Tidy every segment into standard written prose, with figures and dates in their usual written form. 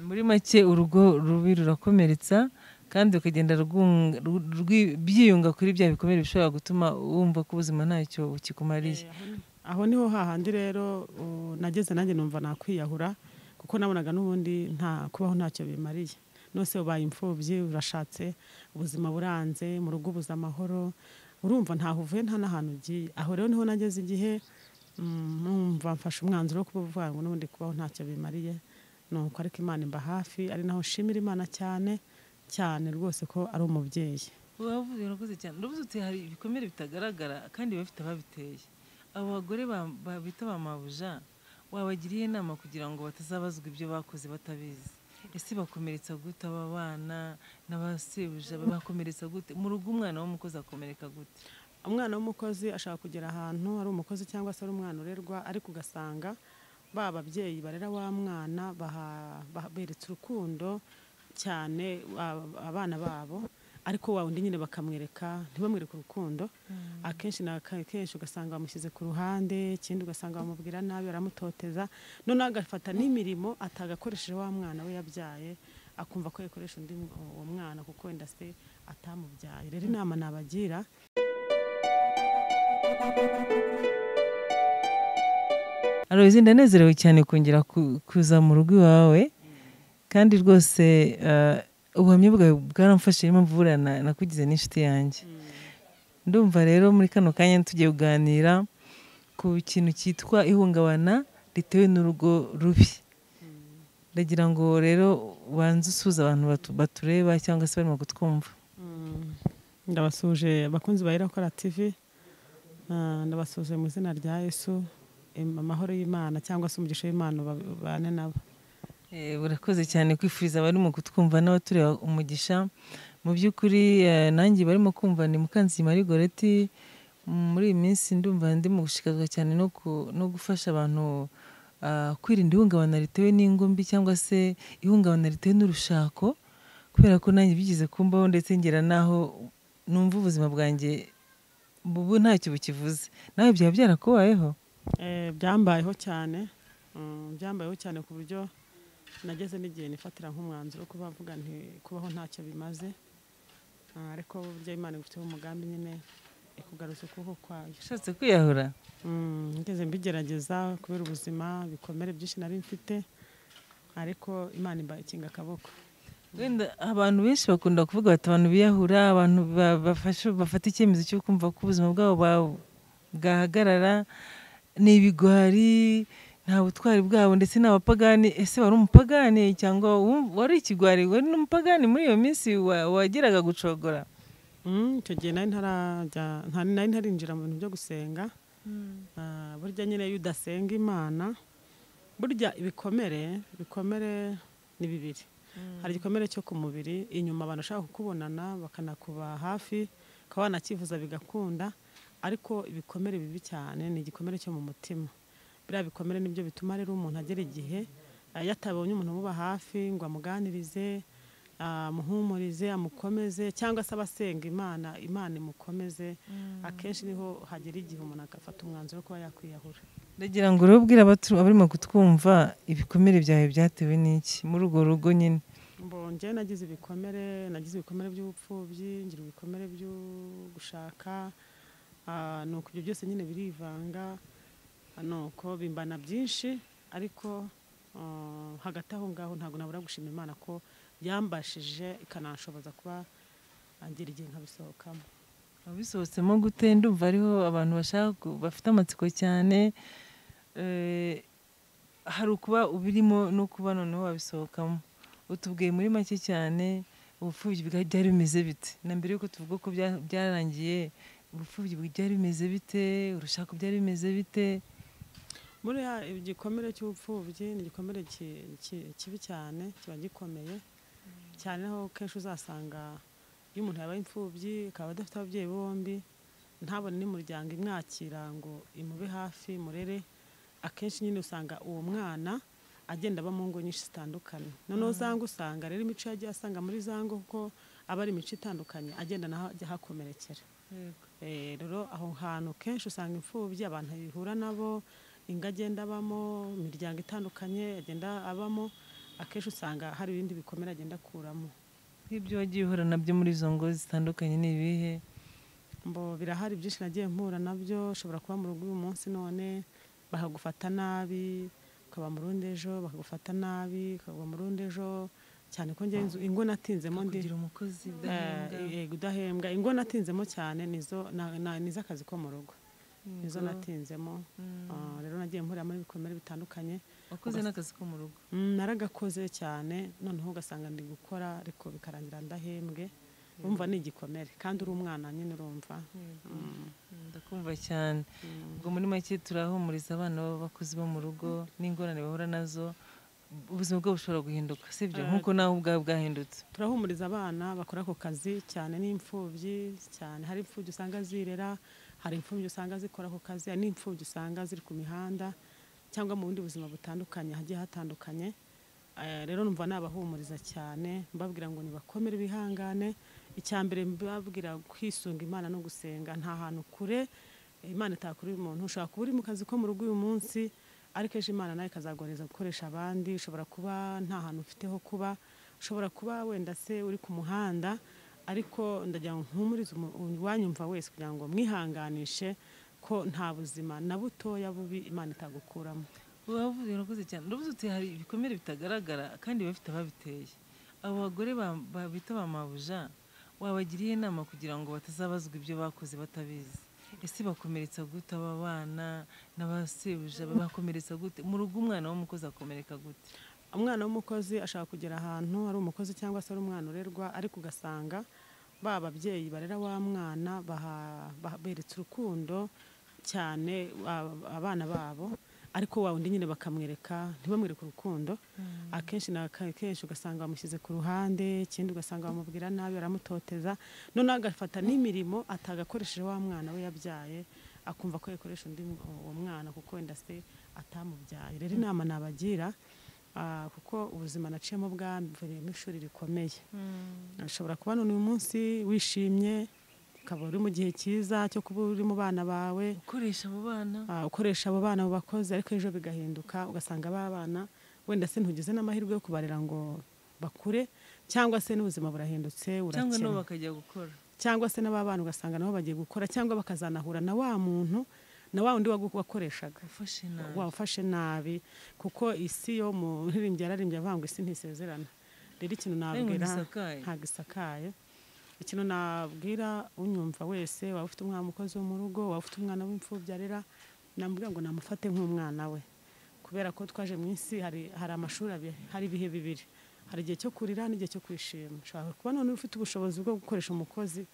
muri make urugo rubi rurakomeretsa kandi ukagenda byiyunga kuri bya bikomere bishobora gutuma wumva ko ubuzima ntacyo ukikumariye. Aho niho hahandi rero nageze nanjye numva nakwiyahura kuko nabonaga n'ubundi kubaho ntacyo bimariye. Nose ubaye imfubyi urashatse ubuzima buranze mu rugo ubuza amahoro urumva ntaho uvuye nta n'ahantu ugiye. Aho rero niho nageze igihe numva mfashe umwanzuro wo kuvuga ngo n'ubundi kubaho ntacyo bimariye. Nuko ariko Imana imba hafi ari naho nshimira Imana cyane cyane rwose ko ari umubyeyi. Wavuze urakoze cyane. Urubuze uti hari ibikomere bitagaragara kandi bafite ababiteye. Abo bagore bita ba mabuja wabagiriye inama kugira ngo batazabazwa ibyo bakoze batabizi. Ese bakomeretsa gute aba bana n'abasebuja bakomeretsa gute mu rugo umwana w'umukozi akomereka gute? Umwana w'umukozi ashaka kugera ahantu ari umukozi cyangwa se ari umwana urerwa ariko ugasanga ba babyeyi barera wa mwana beretse urukundo cyane abana babo ariko wa undi nyine bakamwereka ntibamwereke urukundo. Akenshi na kenshi ugasanga bamushyize ku ruhande ikindi ugasanga bamubwira nabi baramutoteza none agafata n'imirimo atagakoresheje wa mwana we yabyaye akumva ko yakoresha undi uwo mwana kuko wenda se atamubyaye. Rero inama nabagira Aloyizi ndanezerewe cyane kongera kuza mu rugo iwawe kandi rwose ubuhamya bwawe bwaramfashije impamvu buriya nakugize n'inshuti yanjye. Ndumva rero muri kano kanya tugiye kuganira ku kintu cyitwa ihungabana ritewe n'urugo rubi. Ndagira ngo rero ubanze usuhuza abantu batureba cyangwa se barimo kutwumva. Ndabasuje abakunzi ba Irakora TV, ndabasuje mu izina rya Yesu, amahoro y'Imana cyangwa se umugisha w'Imana bane nabo. Urakoze cyane kwifuriza barimo kutwumva n'abatureba umugisha. Mu by'ukuri nanjye barimo kumva ni Mukanzi Marie Goreti. Muri iyi minsi ndumva ndimo gushikazwa cyane no gufasha abantu kwirinda ihungabana ritewe n'ingombi cyangwa se ihungabana ritewe n'urushako kubera ko nanjye bigize kumbaho ndetse ngera naho numva ubuzima bwanjye bubu ntacyo bukivuze. Nawe byaba byarakubayeho? Byambayeho cyane ku buryo nageze n'igihe nifatira nk'umwanzuro kuba avuga nti kubaho ntacyo bimaze ariko burya Imana igufiteho umugambi nyine ikugaruza ukuboko kwayo. Ushatse kwiyahura? Ngeze mbigerageza kubera ubuzima bikomere byinshi nari mfite ariko Imana imba ikinga akaboko. Wenda abantu benshi bakunda kuvuga bati abantu biyahura abantu bafata icyemezo cyo kumva ko ubuzima bwabo bwahagarara n'ibigwari nta butwari bwabo ndetse n'abapagani. Ese wari umupagani cyangwa wari ikigwari? Wari n'umupagani muri iyo minsi wageraga gucogora? Icyo gihe nari ntarinjira mu bintu byo gusenga. Burya nyine iyo udasenga Imana burya ibikomere ni bibiri. Hari igikomere cyo ku mubiri inyuma abantu bashaka kukubonana bakanakuba hafi ukaba wanakivuza bigakunda ariko ibikomere bibi cyane ni igikomere cyo mu mutima. Biriya bikomere nibyo bituma rero umuntu agera igihe yatabonye umuntu umuba hafi ngo amuganirize amuhumurize amukomeze cyangwa se abasenga Imana imukomeze. Akenshi niho hagera igihe umuntu agafata umwanzuro wo kuba yakwiyahura. Ndagira ngo rero ubwire abarimo kutwumva ibikomere byawe byatewe n'iki muri urwo rugo nyine? Njye nagize ibikomere by'ubupfubyi, ngira ibikomere byo gushaka, nuko ibyo byose nyine birivanga, nuko bimbana byinshi ariko hagati aho ngaho ntabwo nabura gushima Imana ko yambashije ikananshoboza kuba ngira igihe nkabisohokamo. Wabisohotsemo gute? Ndumva ariho abantu bafite amatsiko cyane. Hari ukuba ubirimo no kuba noneho wabisohokamo. Utubwiye muri make cyane ubupfubyi byari bimeze bite? Na mbere yuko tuvuga ko byarangiye ubupfubyi byari bimeze bite? Urushako byari bimeze bite? Buriya igikomere cy'ubupfubyi ni igikomere kibi cyane, kiba gikomeye cyane aho kenshi uzasanga iyo umuntu yabaye imfubyi akaba adafite ababyeyi bombi ntabone n'umuryango imwakira ngo imube hafi murere, akenshi nyine usanga uwo mwana agenda aba mu ngo nyinshi zitandukanye. Noneho zanga usanga rero imico yagiye asanga muri zango kuko aba ari imico itandukanye agenda naho ajya hakomerekera. Rero aho hantu kenshi usanga imfubyi abantu bihura nabo inga agenda abamo, imiryango itandukanye agenda abamo, akenshi usanga hari ibindi bikomere agenda akuramo. nk'ibyo wagiye uhura nabyo muri izo ngo zitandukanye ni ibihe? Birahari byinshi nagiye mpura nabyo. Ushobora kuba mu rugo uyu munsi none bakagufata nabi, ukaba mu rundi ejo bakagufata nabi, ukaba mu rundi ejo, cyane ko njye ingo natinzemo kugira umukozi udahembwa. Ingo natinzemo cyane nizo akazi ko mu rugo, nizo natinzemo. Rero nagiye mpura muri bikomere bitandukanye. wakoze n'akazi ko mu rugo? Naragakoze cyane, noneho ugasanga ndi gukora ariko bikarangira ndahembwe. Urumva ni igikomere kandi uri umwana nyine, urumva. Ndakumva cyane. Ubwo muri make turahumuriza abana b'abakozi bo mu rugo n'ingorane bahura nazo, ubuzima bwabo bushobora guhinduka, sibyo? nk'uko nawe ubwawe bwahindutse. Turahumuriza abana bakora ako kazi, cyane n'imfubyi cyane. Hari imfubyi usanga zirera, hari imfubyi usanga zikora ako kazi, hari n'imfubyi usanga ziri ku mihanda cyangwa mu bundi buzima butandukanye hagiye hatandukanye. Rero numva nabahumuriza cyane, mbabwira ngo nibakomere bihangane. Icyambere mbabwira kwisunga Imana no gusenga. Nta hantu kure Imana itakuri umuntu. Ushobora kuba uri mu kazi ko mu rugo uyu munsi, ariko ejo Imana nawe ikazaguhereza gukoresha abandi. Ushobora kuba nta hantu ufite ho kuba, ushobora kuba wenda se uri ku muhanda, ariko ndagira ngo mpumurize uwanyumva wese kugira ngo mwihanganishe ko nta buzima na butoya bubi Imana itagukuramo. Wavuze urakoze cyane. Ndavuze uti hari ibikomere bitagaragara kandi bafite ababiteye. Abo bagore bita ba mabuja, wabagiriye inama kugira ngo batazabazwa ibyo bakoze batabizi? Ese bakomeretsa gute aba bana n'abasebuja? Bakomeretsa gute mu rugo? Umwana w'umukozi akomereka gute? Umwana w'umukozi ashaka kugera ahantu ari umukozi cyangwa se ari umwana urerwa, ariko ugasanga ba babyeyi barera wa mwana beretse urukundo cyane abana babo, ariko wa undi nyine bakamwereka, ntibamwereke urukundo. Akenshi na kenshi ugasanga bamushyize ku ruhande, ikindi ugasanga bamubwira nabi, baramutoteza, noneho agafata n'imirimo atagakoresheje wa mwana we yabyaye, akumva ko yakoresha undi uwo mwana kuko wenda se atamubyaye. Rero inama nabagira, kuko ubuzima naciyemo bwamviriyemo ishuri rikomeye. Ashobora kuba none uyu munsi wishimye, ukaba uri mu gihe cyiza cyo kuba uri mu bana bawe, ukoresha abo bana bakoze, ariko ejo bigahinduka ugasanga ba bana wenda se ntugize n'amahirwe yo kubarera ngo bakure, cyangwa se n'ubuzima burahindutse, cyangwa nabo bakajya gukora, cyangwa se n'aba bana ugasanga nabo bagiye gukora, cyangwa bakazanahura na wa muntu na wa undi wakoreshaga wafashe nabi. Kuko isi yo mu ririmbyi yararimbye avuga ngo isi ntisezerana. Rero ikintu nabwira ntabwo isakaye. Ikintu nabwira unyumva wese, waba ufite umwana umukozi wo mu rugo, waba ufite umwana w'imfubyi arera, nambwira ngo namufate nk'umwana we, kubera ko twaje mu isi hari amashuri abiri, hari ibihe bibiri. Hari igihe cyo kurira n'igihe cyo kwishima. Ushobora kuba none ufite ubushobozi bwo gukoresha umukozi,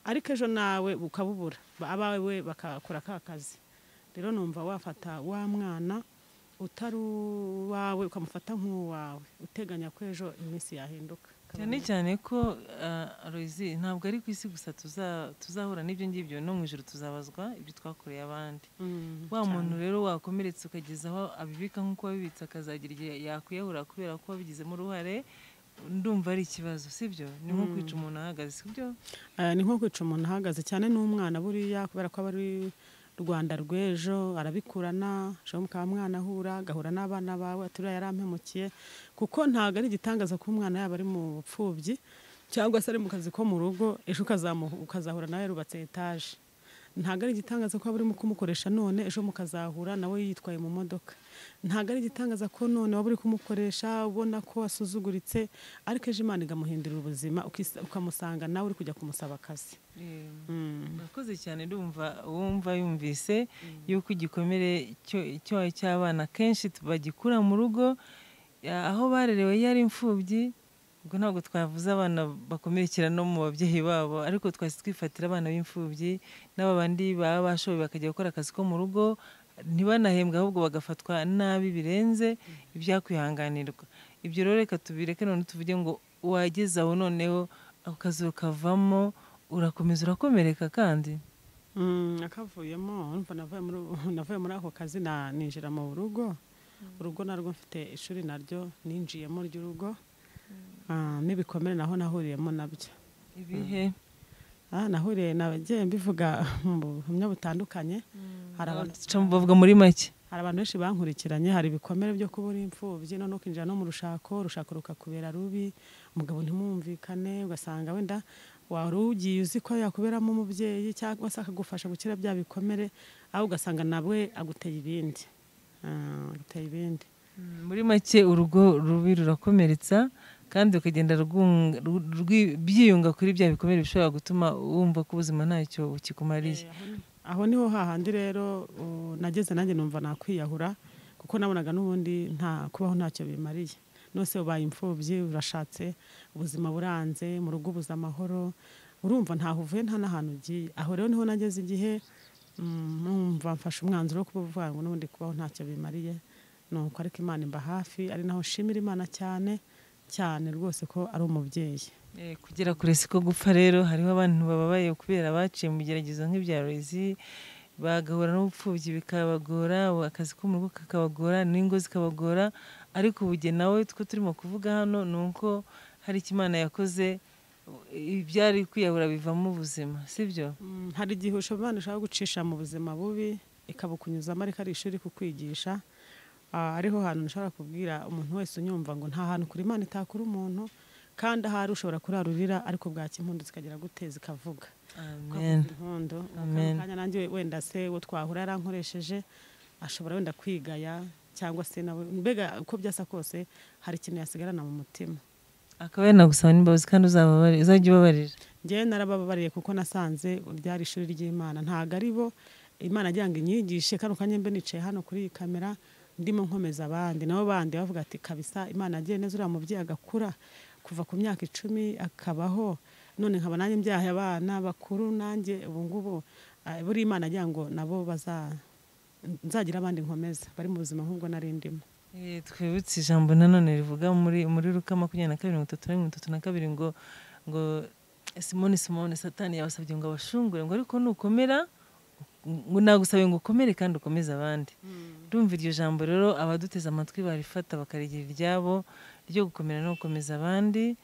ariko ejo nawe ukabubura, abawe bakakora ka kazi. Rero numva wafata wa mwana utari uwawe ukamufata nk'uwawe, uteganya ko ejo iminsi yahinduka. Cyane cyane ko Aloyizi, ntabwo ari ku isi gusa tuzahura n'ibyo ngibyo, no mu ijoro tuzabazwa ibyo twakoreye abandi. Wa muntu rero wakomeretse ukageza aho abibika nk'uko wabibitse, akazagira igihe yakwiyahura kubera ko wabigizemo uruhare, ndumva ari ikibazo, sibyo? Ni nko kwica umuntu ahagaze, sibyo? Ni nko kwica umuntu ahagaze, cyane n'umwana buriya, kubera ko aba ari Rwanda rw'ejo, arabikurana. Ejo mukaba mwana ahura, agahura n'abana bawe, aturiya yarampemukiye. Kuko ntabwo ari igitangaza ko umwana yaba ari mu bupfubyi cyangwa se ari mu kazi ko mu rugo, ejo ukazahura nawe yarubatse etaje. Ntabwo ari igitangaza ko waba urimo kumukoresha none, ejo mukazahura nawe yitwaye mu modoka. Ntabwo ari igitangaza ko none waba uri kumukoresha ubona ko wasuzuguritse, ariko ejo Imana igamuhindurira ubuzima, ukamusanga nawe uri kujya kumusaba akazi. Murakoze cyane. Ndumva wumva yumvise yuko igikomere cy'abana kenshi bagikura mu rugo aho barerewe yari imfubyi. Ubwo ntabwo twavuze abana bakomerekera no mu babyeyi babo, ariko twasi twifatira abana b'imfubyi n'aba bandi baba bashoboye bakajya gukora akazi ko mu rugo, ntibanahembwe ahubwo bagafatwa nabi birenze ibyakwihanganirwa. Ibyo rero reka tubireke, none tuvuge ngo wageze aho noneho ako kazi ukavamo, urakomeza urakomereka kandi akavuyemo. Urumva navuye muri ako kazi ninjira mu rugo. Urugo narwo mfite ishuri naryo ninjiyemo ry'urugo, n'ibikomere naho nahuriyemo nabyo. Ibihe? Nahuriye nagiye mbivuga mu buhamya butandukanye. Bavuga muri make. hari abantu benshi bankurikiranye, hari ibikomere byo kubura imfubyi no kwinjira no mu urushako rukakubera rubi, umugabo ntimwumvikane, ugasanga wenda wari ugiye uzi ko yakuberamo umubyeyi cyangwa se akagufasha gukira bya bikomere, aho ugasanga nawe aguteye ibindi. Muri make urugo rubi rurakomeretsa kandi ukagenda byiyunga kuri bya bikomere bishobora gutuma wumva ko ubuzima ntacyo ukikumariye. Aho niho hahandi rero nageze nanjye numva nakwiyahura, kuko nabonaga n'ubundi kubaho ntacyo bimariye. Nose ubaye imfubyi, urashatse, ubuzima buranze, mu rugo ubuze amahoro, urumva ntaho uvuye nta n'ahantu ugiye. Aho rero niho nageze igihe numva mfashe umwanzuro wo kuvuga ngo n'ubundi kubaho ntacyo bimariye, nuko ariko Imana imba hafi, ari naho nshimira Imana cyane cyane rwose ko ari umubyeyi. Kugera kure siko gupfa rero, hariho abantu bababaye kubera baciye mu bigeragezo nk'ibya Rozi, bagahura n'ubupfubyi bikabagora, akazi ko mu rugo kakabagora, n'ingo zikabagora, ariko ubuge nawe two turimo kuvuga hano ni uko hari icyo Imana yakoze, ibyari kwiyahura bivamo ubuzima, sibyo? Hari igihe Imana ishaka gucisha mu buzima bubi ikabukunyuzamo, ariko ari ishuri kukwigisha. Ariho hantu nshobora kubwira umuntu wese unyumva ngo nta hantu kuri Imana itakura umuntu, kandi ahari ushobora kurarurira, ariko bwaki impundu zikagera guteza ikavuga. Amen. Amen. Kanya nanjye wenda se wo twahura yarankoresheje, ashobora wenda kwigaya, cyangwa se nawe mbega uko byasa kose hari ikintu yasigarana mu mutima. Akaba yanagusaba n'imbabazi kandi uzajya ubabarira. Njyewe narababariye kuko nasanze ryari ishuri ry'Imana, ntago ari bo Imana agira ngo inyigishe. Kano kanya mbe nicaye hano kuri iyi kamera ndimo nkomeza abandi, nabo bandi bavuga ati kabisa Imana agiye neza, uriya mubyeyi agakura kuva ku myaka 10 akabaho, none nkaba nanjye mbyaye abana bakuru, nanjye ubu ngubu buri Imana agira ngo nabo nzagira abandi nkomeza bari mu buzima nk'ubwo nari ndimo. Twibutse ijambo nanone rivuga muri Luka 22:32 ngo Simoni Satani yabasabye ngo abashungure, ngo ariko nukomera ngo nagusabe ngo ukomere kandi ukomeze abandi. Ndumva iryo jambo rero abaduteze amatwi barifata bakarigira iryabo ryo gukomera no gukomeza abandi,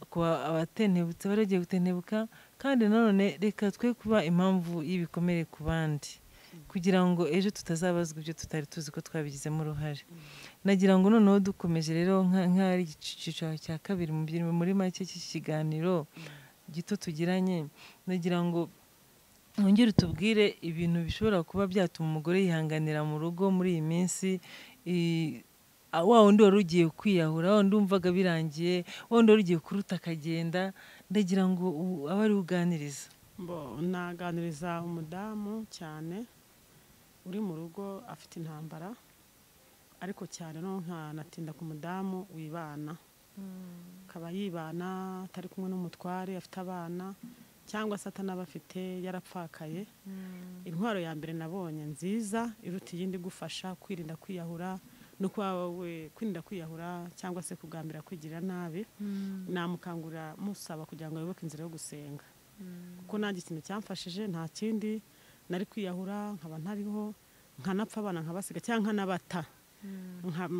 kuba abatentebutse baragiye gutentebuka, kandi nanone reka twe kuba impamvu y'ibikomere ku bandi, kugira ngo ejo tutazabazwa ibyo tutari tuzi ko twabigizemo uruhare. Nagira ngo noneho dukomeje rero nk'ari igiciro cya kabiri muri make cy'ikiganiro gito tugiranye, nagira ngo wongere utubwire ibintu bishobora kuba byatuma umugore yihanganira mu rugo muri iyi minsi, wa wundi wari ugiye kwiyahura, wa wundi wumvaga birangiye, wa wundi wari ugiye kuruta akagenda. Ndagira ngo abe ari uganiriza. Naganiriza umudamu cyane uri mu rugo afite intambara, ariko cyane no nkanatinda ku mudamu wibana, akaba yibana atari kumwe n'umutware, afite abana cyangwa se atanabafite, yarapfakaye. Intwaro ya mbere nabonye nziza iruta iyindi gufasha kwirinda kwiyahura, no kwirinda kwiyahura cyangwa se kugambira kwigirira nabi, namukangurira musaba kugira ngo ayoboke inzira yo gusenga. Kuko nanjye ikintu cyamfashije nta kindi, nari kwiyahura nkaba ntariho, nkanapfa abana nkabasiga cyangwa nkanabata,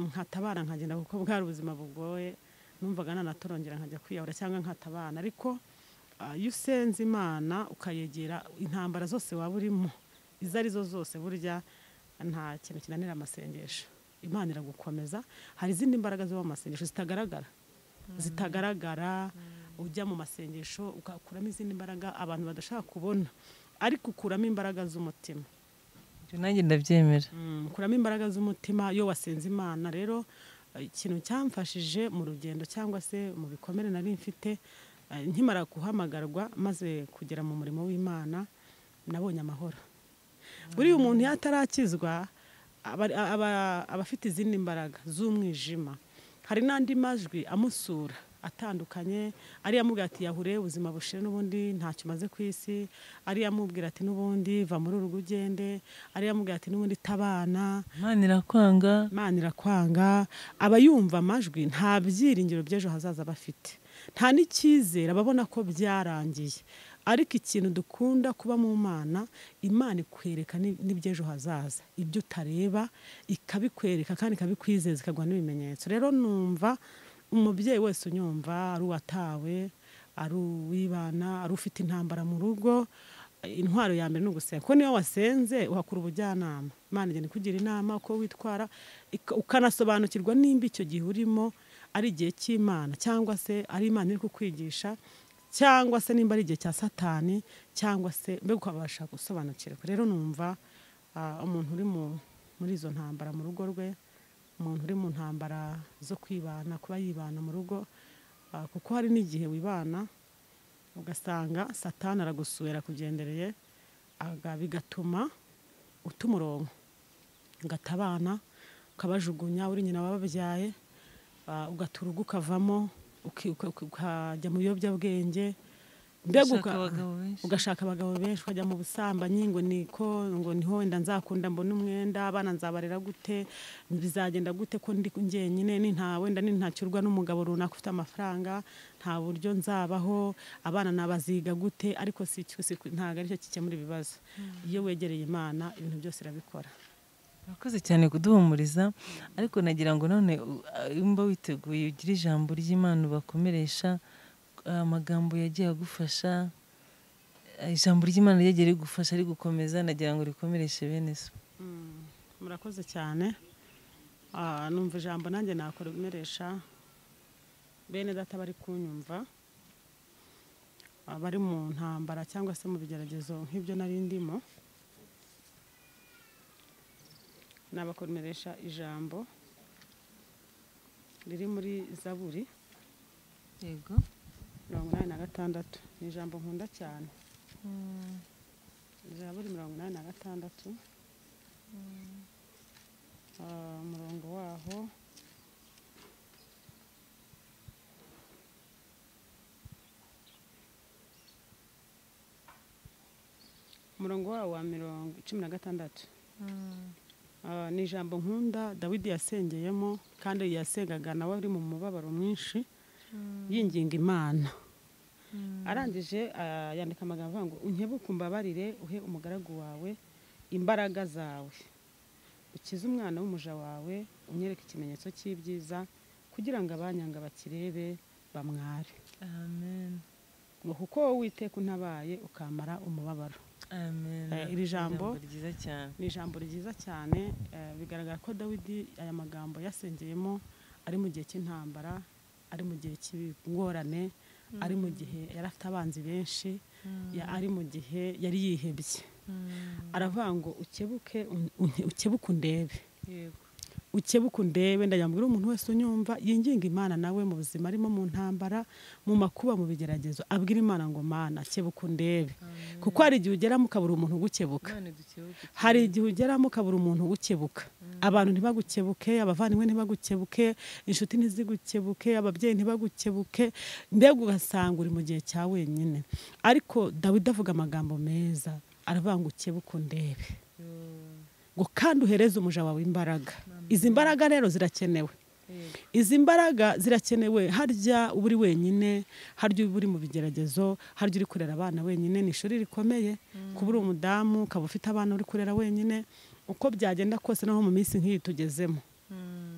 nkatabana nkagenda, kuko bwari ubuzima bugoye, numvaga nanatorongera nkajya kwiyahura cyangwa nkatabana. Ariko iyo usenze Imana ukayegera, intambara zose waba urimo izo arizo zose, burya nta kintu kinanira amasengesho. Imana iragukomeza. Hari izindi mbaraga zo mu masengesho zitagaragara, ujya mu masengesho ugakuramo izindi mbaraga abantu badashaka kubona, ariko ukuramo imbaraga z'umutima. Ibyo nanjye ndabyemera. Ukuramo imbaraga z'umutima iyo wasenze Imana. Rero ikintu cyamfashije mu rugendo cyangwa se mu bikomere nari mfite, nkimara guhamagarwa maze kugera mu murimo w'Imana, nabonye amahoro. Buriya umuntu yatarakizwa aba afite izindi mbaraga z'umwijima. Hari n'andi majwi amusura atandukanye, ari yamubwira ati yahure ubuzima bushire n'ubundi ntacyo umaze ku isi, ari yamubwira ati n'ubundi va muri urugo ugende, ari yamubwira ati n'ubundi tabana, Imana irakwanga. Aba yumva amajwi, nta byiringiro by'ejo hazaza bafite, nta n'icyizere, ababona ko byarangiye. Ariko ikintu dukunda kuba mu Mana, Imana ikwereka n'iby'ejo hazaza, ibyo utareba ikabikwereka kandi ikabikwizeza, ikaguha n'ibimenyetso. Rero numva umubyeyi wese unyumva, ari uwatawe, ari uwibana, ari ufite intambara mu rugo, intwaro ya mbere ni ugusenga kuko niyo wasenze uhakura ubujyanama. Imana igenda ikugira inama uko witwara ukanasobanukirwa nimba icyo gihe urimo ari igihe cy'Imana cyangwa se ari Imana iri kukwigisha cyangwa se nimba ari igihe cya Satani cyangwa se mbega ukabasha gusobanukirwa. Rero numva umuntu uri muri izo ntambara mu rugo rwe, umuntu uri mu ntambara zo kwibana, kuba yibana mu rugo, kuko hari n'igihe wibana ugasanga Satani aragusuye arakugendereye bigatuma uta umurongo, ugata abana ukabajugunya uri nyina wababyaye, ugata urugo ukavamo ukajya mu biyobyabwenge, mbega ugashaka abagabo benshi, ukajya mu busambanyi ngo niho wenda nzakunda mbona umwenda, abana nzabarera gute, bizagenda gute ko ndi njyenyine, wenda nintacyurwa n'umugabo runaka ufite amafaranga, nta buryo nzabaho, abana nabaziga gute. Ariko ntabwo aricyo gikemura ibibazo. Iyo wegereye Imana ibintu byose irabikora. Urakoze cyane kuduhumuriza, ariko nagira ngo none umba witeguye ugire ijambo ry'Imana ubakomeresha, amagambo yagiye agufasha, ijambo ry'Imana ryagiye rigufasha rigukomeza, nagira ngo rikomereshe bene so. Murakoze cyane. Numva ijambo nanjye nakomeresha bene data bari kunyumva, bari mu ntambara cyangwa se mu bigeragezo nk'ibyo nari ndimo. Nabakomeresha ijambo riri muri Zaburi Yego 86. Ni ijambo nkunda cyane. Zaburi 86, umurongo waho wa 16. Ni ijambo nkunda Dawidi yasengeyemo, kandi yasengaga nawe ari mu mubabaro mwinshi yinginga Imana. Arangije yandika amagambo avuga ngo unkebuke umbabarire, uhe umugaragu wawe imbaraga zawe, ukize umwana w'umuja wawe, unyereke ikimenyetso cy'ibyiza, kugira ngo abanyanga bakirebe bamware. Amen. Ngo kuko wowe Uwiteka untabaye ukamara umubabaro. Amen. Iri jambo ryiza cyane. Ni ijambo ryiza cyane. Bigaragara ko Dawidi aya magambo yasengeyemo ari mu gihe cy'intambara, ari mu gihe cy'ingorane, ari mu gihe yari afite abanzi benshi, ari mu gihe yari yihebye. Aravuga ngo ukebuke undebe. Yego. Ukebuke undebe. Ndayambwira umuntu wese unyumva yinginga Imana nawe mu buzima arimo, mu ntambara, mu makuba, mu bigeragezo, abwira Imana ngo Mana kebuka undebe. Kuko hari igihe ugeramo ukabura umuntu ugukebuka. Hari igihe ugeramo ukabura umuntu ugukebuka. Abantu ntibagukebuke, abavandimwe ntibagukebuke, inshuti ntizigukebuke, ababyeyi ntibagukebuke, mbega ugasanga uri mu gihe cya wenyine. Ariko Dawidi avuga amagambo meza, aravuga ngo ukebuke undebe, ngo kandi uhereze umuja wawe imbaraga. Izi mbaraga rero zirakenewe. Izi mbaraga zirakenewe harya uba uri wenyine, harya uba uri mu bigeragezo, harya uri kurera abana wenyine. Ni ishuri rikomeye kuba uri umudamu ukaba ufite abana uri kurera wenyine. Uko byagenda kose naho mu minsi nk'iyi tugezemo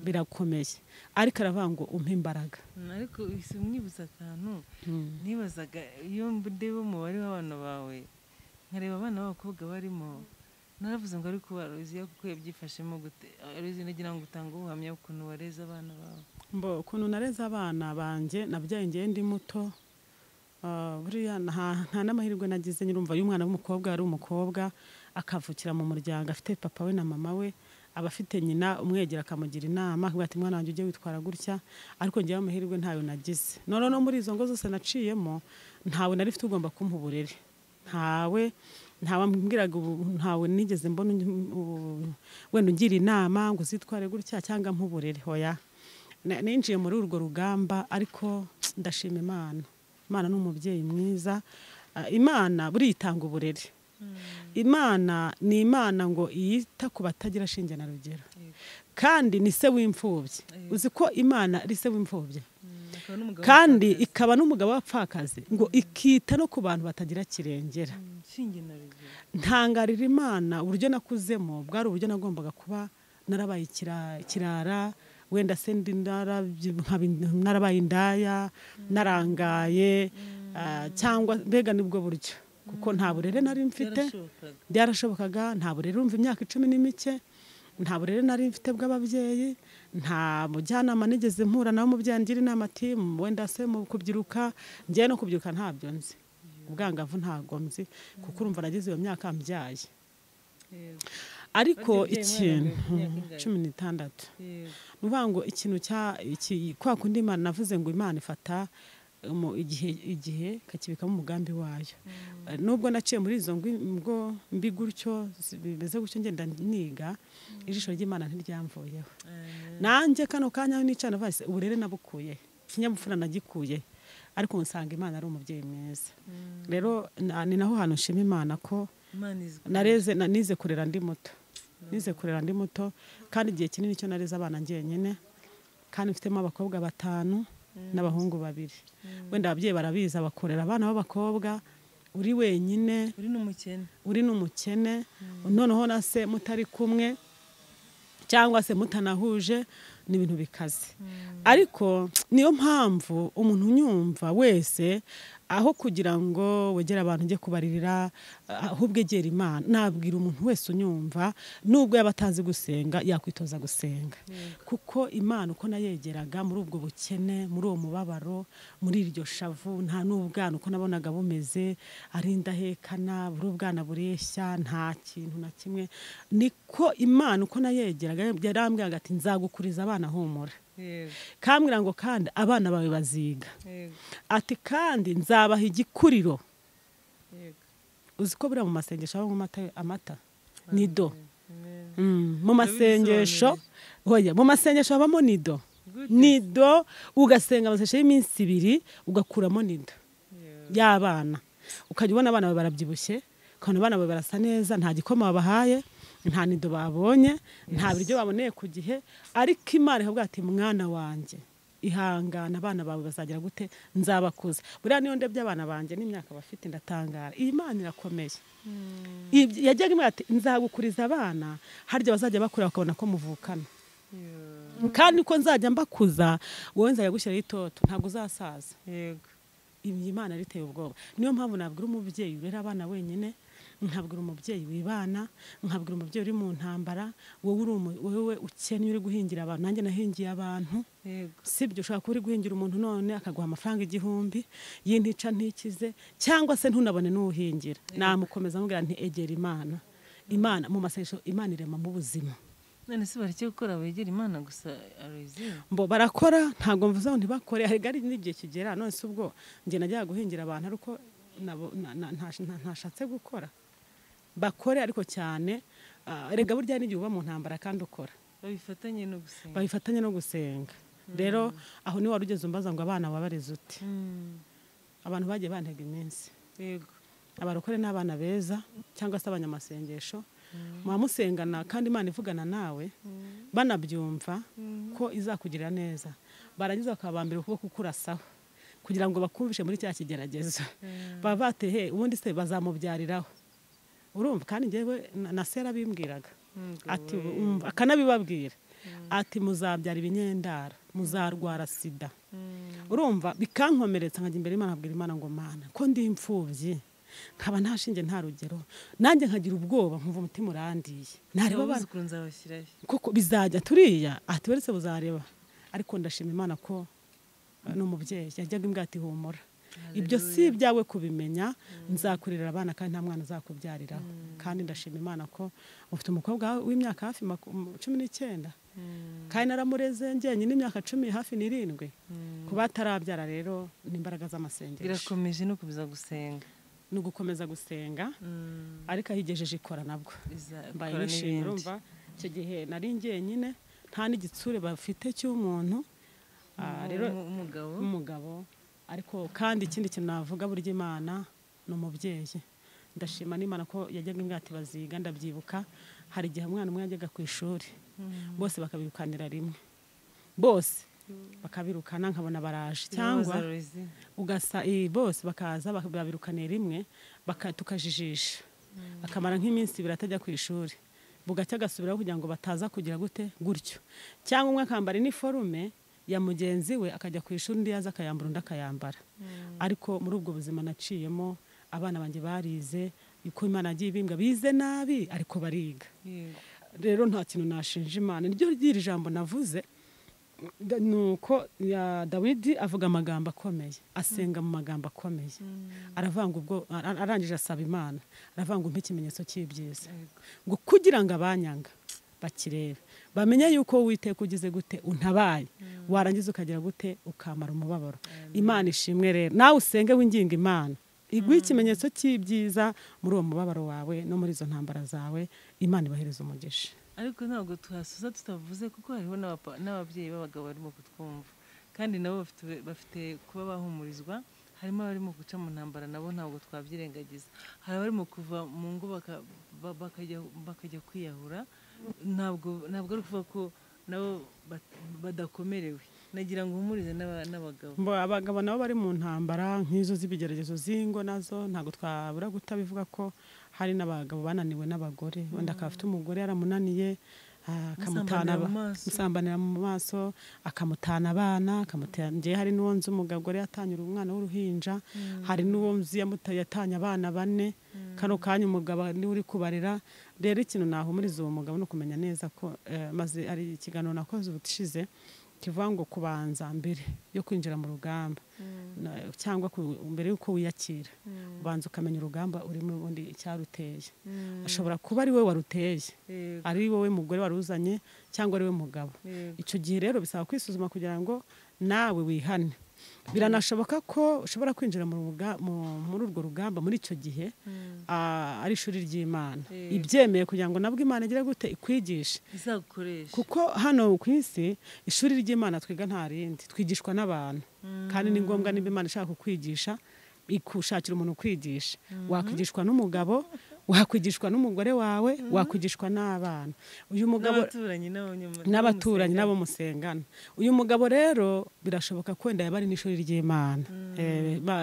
birakomeye, ariko aravuga ngo umpe imbaraga. Ariko umwibuza akantu nibazaga, iyo ndeba umubare w'abana bawe nkareba abana b'abakobwa barimo, naravuze ngo ariko Roziya kuko yabyifashemo gute? Roziya nagira ngo utange ubuhamya ukuntu wareze abana bawe. Ukuntu nareze abana banjye, nabyaye ngiye ndi muto. Buriya nta n'amahirwe nagize. Nyirumva y'umwana w'umukobwa ari umukobwa akavukira mu muryango afite papa we na mama we, aba afite nyina umwegera akamugira inama akavuga ati mwana wanjye ujye witwara gutya. Ariko ngewe amahirwe ntayo nagize. None no muri izo ngo zose naciyemo ntawe nari mfite ugomba kumpa uburere. Ntawe mbwiraga, ntawe nigeze mbona wenda ungira inama ngo uzitware gutya cyangwa mpuburere. Hoya, ninjiye muri urwo rugamba, ariko ndashima Imana. Imana ni umubyeyi mwiza. Imana buri itanga uburere. Imana ni Imana ngo yita ku batagira shinge na rugero, kandi ni se w'imfubyi. Uzi ko Imana ari se w'imfubyi, kandi ikaba n'umugabo w'apfakazi, ngo ikita no ku bantu batagira kirengera. Ntangarira Imana uburyo nakuzemo bwari uburyo nagombaga kuba narabaye kirara, wenda se narabaye indaya, narangaye, cyangwa mbega nibwo buryo kuko nta burere nari mfite Byarashobokaga. byarashobokaga nta burere urumva imyaka 10 ni mike nta burere nari mfite bw'ababyeyi nta mujyanama nigeze mpura nawe umubyeyi ngira inama ati wenda se mu kubyiruka ngiye no kubyiruka ntabyo nzi ubwangavu ntago nzi kuko urumva nagize iyo myaka mbyaye Yego. ariko Barya ikintu imyaka ingahe? 16 Yego. nuvuga ngo ikintu kwa kundi Imana navuze ngo Imana ifata igihe kakibikamo umugambi wayo nubwo naciye muri izo ngo mbi gutyo bimeze gutyo ngenda niga ijisho ry'Imana ntiryamvuyeho nanjye kano kanya nicana vase uburere nabukuye kinyamufuna nagikuye ariko nsanga Imana ari umubyeyi mwiza rero ni naho hantu nshima Imana ko nize kurera ndi muto kandi igihe kinini cyo nareze abana njyenyine kandi mfitemo abakobwa 5 n'abahungu 2 wenda ababyeyi barabiza bakorera abana b'abakobwa uri wenyine uri n'umukene noneho na se mutari kumwe cyangwa se mutanahuje n'ibintu bikaze ariko niyo mpamvu umuntu unyumva wese aho kugira ngo wegera abantu nje kubaririra ahubwo egera Imana nabwira umuntu wese unyumva nubwo yabatazi gusenga yakwitoza gusenga kuko Imana uko nayegeraga muri ubwo bukene muri uwo mubabaro muri iryo shavu nta n'ubwana uko nabonaga bumeze ari indahekana buri ubwana bureshya nta kintu na kimwe niko Imana uko nayegeraga yarambwiraga ati nzagukuriza abana humura kambwira ngo kandi abana bawe baziga ati kandi nzabaha igikuriro uziko buri mu masengesho abo amata nido mu masengesho mu masengesho abamo nido ugasenga amasengesho y'iminsi 2 ugakuramo nido y'abana ukajya ubona abana bawe barabyibushye ukabona abana bawe barasa neza nta gikoma babahaye nta nido babonye nta biryo baboneye ku gihe ariko Imana ihabwa ati mwana wanje ihangana abana bawe bazagira gute nzabakuza buriya niyo ndebye abana banje n'imyaka bafite ndatangara iyi Imana irakomeye yajyaga imwe ati nzagukuriza abana harya bazajya bakura bakabona ko muvukana kandi ko nzajya mbakuza wowe nzajya gushyiraho itoto ntabwo uzasaza yego iyi Imana riteye ubwoba niyo mpamvu nabwira umubyeyi urera abana wenyine nkabwira umubyeyi wibana nkabwira umubyeyi uri mu ntambara wowe ukennye uri guhingira abantu nanjye nahingiye abantu sibyo ushaka kuri guhingira umuntu none akaguha amafaranga 1000 y'intica ntikize cyangwa se ntunabone n'uhingira namukomeza mubwira nti egera Imana mu masengesho Imana irema mu buzima none se bareke gukora begera Imana gusa arizina mbo barakora ntago mvuze ngo ntibakore hari n'igihe kigera none se ubwo nge najya guhingira abantu ariko ntashatse gukora bakore ariko cyane rega burya n'igihe uba mu ntambara kandi ukora babifatanye no gusenga rero aho ni warugeze umbaza ngo abana wabareze uti abantu bagiye bantega iminsi yego abarokore n'abana beza cyangwa se abanyamasengesho mumusengana kandi Imana ivugana nawe banabyumva ko izakugirira neza barangiza bakabambira ukuboko kukurasaho kugira ngo bakumvishe muri cya kigeragezo baba batehe ubundi se bazamubyariraho urumva kandi ngewe na sera bimbwiraga ati akanabibabwira ati muzabyara ibinyendara muzarwara sida urumva bikankomeretsa nkajya imbere Imana abwira Imana ngo Mana ko ndi imfubyi nkaba ntashinge nta rugero nanjye nkagira ubwoba nkumva umutima urandiye nareba abana koko bizajya turiya ati weretse buzareba ariko ndashima Imana ko n'umubyeyi yajyaga imbwa ati humura ibyo si ibyawe kubimenya nzakurira abana kandi nta mwana uzakubyariraho kandi ndashima Imana ko ufite umukobwa w'imyaka hafi 19 kandi naramureze njyenyine imyaka 10 hafi 7 kuba atarabyara rero n'imbaraga z'amasengesho birakomeje no kubiza gusenga no gukomeza gusenga ariko ahigejeje ikora nabwo mbaye nishimye urumva icyo gihe nari njyenyine nta n'igitsure bafite cy'umuntu rero umugabo ariko kandi ikindi kintu navuga burya Imana no mubyeyi ndashima n'Imana ko yajyaga imbwati baziga ndabyibuka hari igihe umwana umwe yajyaga ku ishuri bose bakabirukanira rimwe bose bakabirukana nkabona baraje cyangwa ugasa bose bakaza bakabirukaniye rimwe tukajijisha akamara nk'iminsi 2 atajya ku ishuri bugacya gasubiraho kugira ngo bataza kugira gute gutyo cyangwa umwe akambara iniforume ya mugenzi we akajya ku ishuri undi yaza akayambara undi akayambara ariko muri ubwo buzima naciyemo abana banjye barize uko Imana yagiye ibimbwa bize nabi ariko bariga. Rero nta kintu nashinja Imana. Niryo ryiri jambo navuze nuko ya Dawidi avuga amagambo akomeye, asenga mu magambo akomeye, aravanga ubwo arangije asaba Imana, aravanga umpa ikimenyetso cy'ibyiza ngo kugira ngo abanyanga bakirebe bamenye yuko Uwiteka ugize gute untabaye, warangiza ukagira gute ukamara umubabaro. Imana ishimwe. Rero nawe usenge winginga Imana iguhe ikimenyetso cy'ibyiza muri uwo mubabaro wawe no muri izo ntambara zawe. Imana ibahereza umugisha. Ariko ntabwo tuhasoza tutavuze kuko hariho n'ababyeyi b'abagabo barimo kutwumva kandi nabo bafite kuba bahumurizwa. Harimo abarimo guca mu ntambara, nabo ntabwo twabyirengagiza. Hari abarimo kuva mu ngo bakajya kwiyahura. Ntabwo ari ukuvuga ko nabo badakomerewe. Nagira ngo uhumurize n'abagabo. Abagabo nabo bari mu ntambara nk'izo z'ibigeragezo z'ingo, nazo ntabwo twabura gutabivuga ko hari n'abagabo bananiwe n'abagore. Wenda akaba afite umugore yaramunaniye, akamusambanira mu maso, akamutana abana, ngewe hari n'uwo nzi umugore yatanyura umwana w'uruhinja, hari n'uwo nzi yatanye abana 4. Kano kanya umugabo niwe uri kubarira. Rero ikintu nahumuriza uwo mugabo no kumenya neza ko maze ari ikiganiro nakoze ubushize kivuga ngo kubanza mbere yo kwinjira mu rugamba cyangwa mbere yuko wiyakira ubanza ukamenya urugamba urimo ubundi icyaruteye. Ashobora kuba ari we waruteye, ari wowe mugore waruzanye cyangwa ari we mugabo. Icyo gihe rero bisaba kwisuzuma kugira ngo nawe wihane. Biranashoboka ko ushobora kwinjira muri urwo rugamba muri icyo gihe ari ishuri ry'Imana ibyemeye kugira ngo nabwo Imana igire gute ikwigishe izagukoresha. Kuko hano ku isi ishuri ry'Imana twiga nta rindi, twigishwa n'abantu kandi ni ngombwa niba Imana ishaka kukwigisha ikushakira umuntu ukwigisha. Wakwigishwa n'umugabo, wakwigishwa n'umugore wawe, wakwigishwa n'abana, uyu mugabo n'abaturanyi nabo musengana. Uyu mugabo rero birashoboka ko wenda yabari n'ishuri ry'Imana,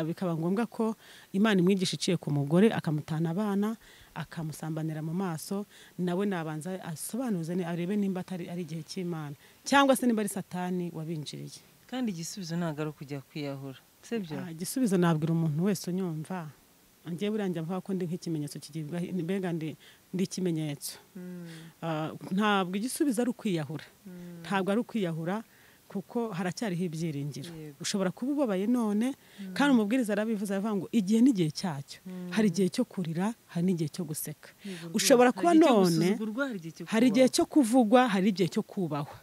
bikaba ngombwa ko Imana imwigisha iciye ku mugore, akamutana abana, akamusambanira mu maso. Nawe nabanza asobanuze arebe nimba atari ari igihe cy'Imana cyangwa se nimba ari Satani wabinjiriye. Kandi igisubizo ntabwo ari ukujya kwiyahura, sibyo? Igisubizo nabwira umuntu wese unyumva, ngiye burangira mvuga ko ndi nk'ikimenyetso kigibwa, mbega ndi ikimenyetso. Ntabwo igisubizo ari ukwiyahura, ntabwo ari ukwiyahura kuko haracyariho ibyiringiro. Ushobora kuba ubabaye none kandi umubwiriza arabivuze avuga ngo igihe n'igihe cyacyo, hari igihe cyo kurira, hari n'igihe cyo guseka. Ushobora kuba none hari igihe cyo kuvugwa, hari igihe cyo kubahwa,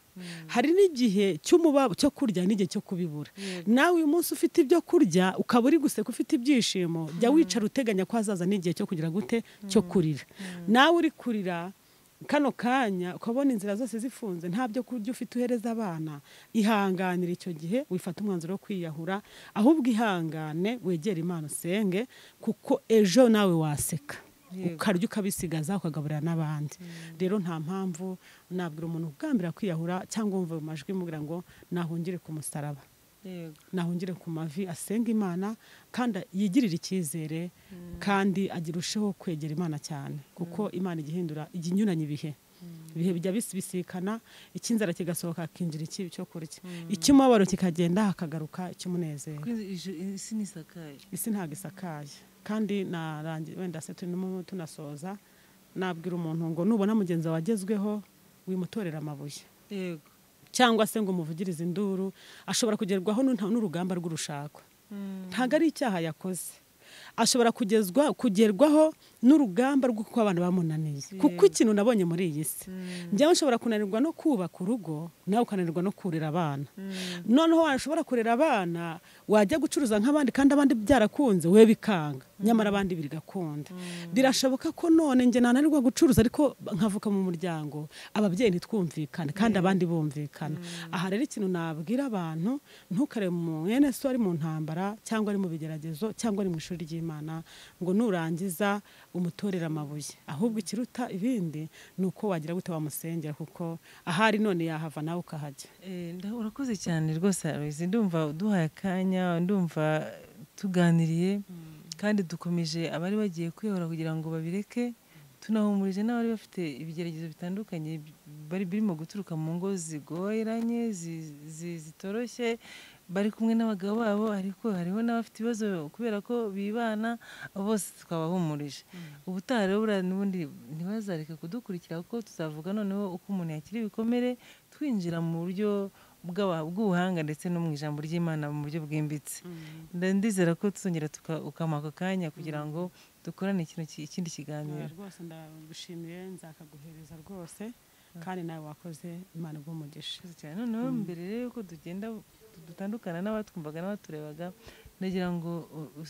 hari n'igihe cy'umubabo cyo kurya n'igihe cyo kubibura. Nawe uyu munsi ufite ibyo kurya ukaba uri guseka ufite ibyishimo, jya wicara uteganya ko hazaza n'igihe cyo kugira gute cyo kurira. Nawe uri kurira kano kanya ukabona inzira zose zifunze, nta byo kurya ufite uhereza abana, ihanganira icyo gihe, wifata umwanzuro wo kwiyahura. Ahubwo ihangane, wegera Imana usenge, kuko ejo nawe waseka ukarya ukabisigaza ukagaburira n'abandi. Rero nta mpamvu nabwira umuntu ugambira kwiyahura cyangwa wumva mu majwi mubwira ngo nahungire ku musaraba, nahungire ku mavi, asenga Imana kandi yigirira icyizere kandi agirusheho kwegera Imana cyane, kuko Imana igihindura iginyuranye ibihe bijya bisikana, icy'inzara kigasohoka hakinjira ikibi cyo kurya, icy'umubabaro kikagenda hakagaruka icy'umunezero. Isi ntabwo isakaye. Kandi wenda se turimo tunasoza, nabwira umuntu ngo nubona mugenzi wagezweho wimutorera amabuye, cyangwa se ngo umuvugirize induru. Ashobora kugerwaho n'urugamba rw'urushako, ntabwo ari icyaha yakoze. Ashobora kugerwaho n'urugamba rw'uko abantu bamunaniye, kuko ikintu nabonye muri iyi si, njyewe nshobora kunanirwa no kubaka urugo, nawe ukananirwa no kurera abana. Noneho washobora kurera abana, wajya gucuruza nk'abandi kandi abandi byarakunze, we bikanga, nyamara abandi bigakunda. Birashoboka ko none njye nananirwa gucuruza ariko nkavuka mu muryango, ababyeyi ntitwumvikane kandi abandi bumvikana. Aha rero ikintu nabwira abantu, ntukarebe mwene so ari mu ntambara cyangwa ari mu bigeragezo cyangwa ari mu ishuri ry'Imana ngo nurangiza umutorera amabuye. Ahubwo ikiruta ibindi ni uko wagira gute wamusengera, kuko ahari none yahava nawe ukahajya. Urakoze cyane rwose Aloyizi, ndumva uduhaye akanya, ndumva tuganiriye kandi dukomeje abari bagiye kwihora kugira ngo babireke. Tunahumurije n'abari bafite ibigeragezo bitandukanye birimo guturuka mu ngo zigoranye zitoroshye, bari kumwe n'abagabo babo, ariko hariho n'abafite ibibazo kubera ko bibana, bose twabahumurije. Ubutaha rero buriya n'ubundi ntibazareke kudukurikira, kuko tuzavuga noneho uko umuntu yakira ibikomere, twinjira mu buryo bw'ubuhanga ndetse no mu ijambo ry'Imana mu buryo bwimbitse. Ndizera ko tuzongera ukama ako kanya kugira ngo dukorane ikindi kiganiro. Rwose ndagushimiye, nzakaguhereza rwose, kandi nawe wakoze, Imana igumugisha cyane. Noneho mbere rero yuko tugenda dutandukana n'abatwumvaga n'abaturebaga, ndagira ngo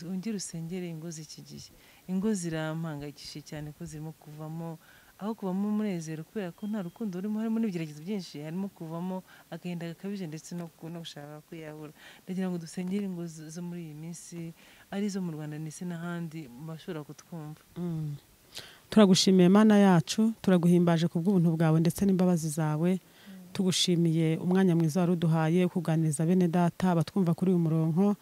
ongere usengere ingo z'iki gihe. Ingo zirampangayikishije cyane ko zirimo kuvamo, aho kuvamo umunezero kubera ko nta rukundo rurimo, harimo n'ibigeragezo byinshi, harimo kuvamo agahinda gakabije ndetse no gushaka kwiyahura. Ndagira ngo dusengere ingo zo muri iyi minsi, ari izo mu Rwanda ndetse n'ahandi bashobora kutwumva. Turagushimiye Mana yacu, turaguhimbaje ku bw'ubuntu bwawe ndetse n'imbabazi zawe. Tugushimiye umwanya mwiza wari uduhaye kuganiriza bene data batwumva kuri uyu murongo.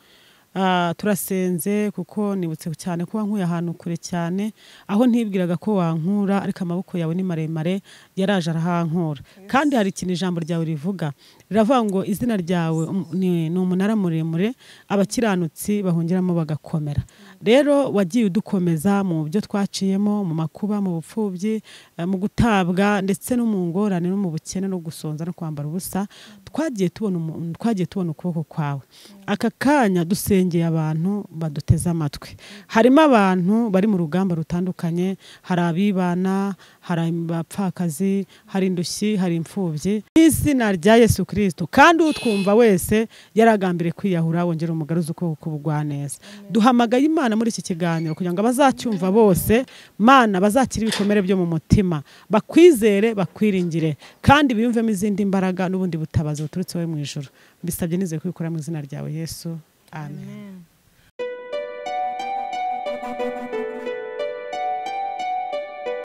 Turasenze kuko nibutse cyane ko wankuye ahantu kure cyane, aho ntibwiraga ko wankura, ariko amaboko yawe ni maremare, yaraje arahankura. Kandi hari ikintu ijambo ryawe rivuga, riravuga ngo izina ryawe ni umunara muremure, abakiranutsi bahungiramo bagakomera. Rero wagiye udukomeza mu byo twaciyemo, mu makuba, mu bupfubyi, mu gutabwa ndetse no mu ngorane no mu bukene no gusonza no kwambara ubusa. Twagiye tubona ukuboko kwawe. Aka kanya dusengeye abantu baduteze amatwi. Harimo abantu bari mu rugamba rutandukanye, hari abibana, hari abapfakazi, hari indushyi, hari imfubyi. Izina rya Yesu Kristo, kandi utwumva wese yaragambiriye kwiyahura, wongera umugaruzi ukuboko kubugwaneza. Duhamagaye Imana muri iki kiganiro kugira ngo abazacyumva bose, Mana, bazakira ibikomere byo mu mutima, bakwizere, bakwiringire, kandi biyumvemo izindi mbaraga n'ubundi butabazi buturutse wowe mu ijuru. Mbisabye nizeye ko ubikora mu izina ryawe Yesu. Amen.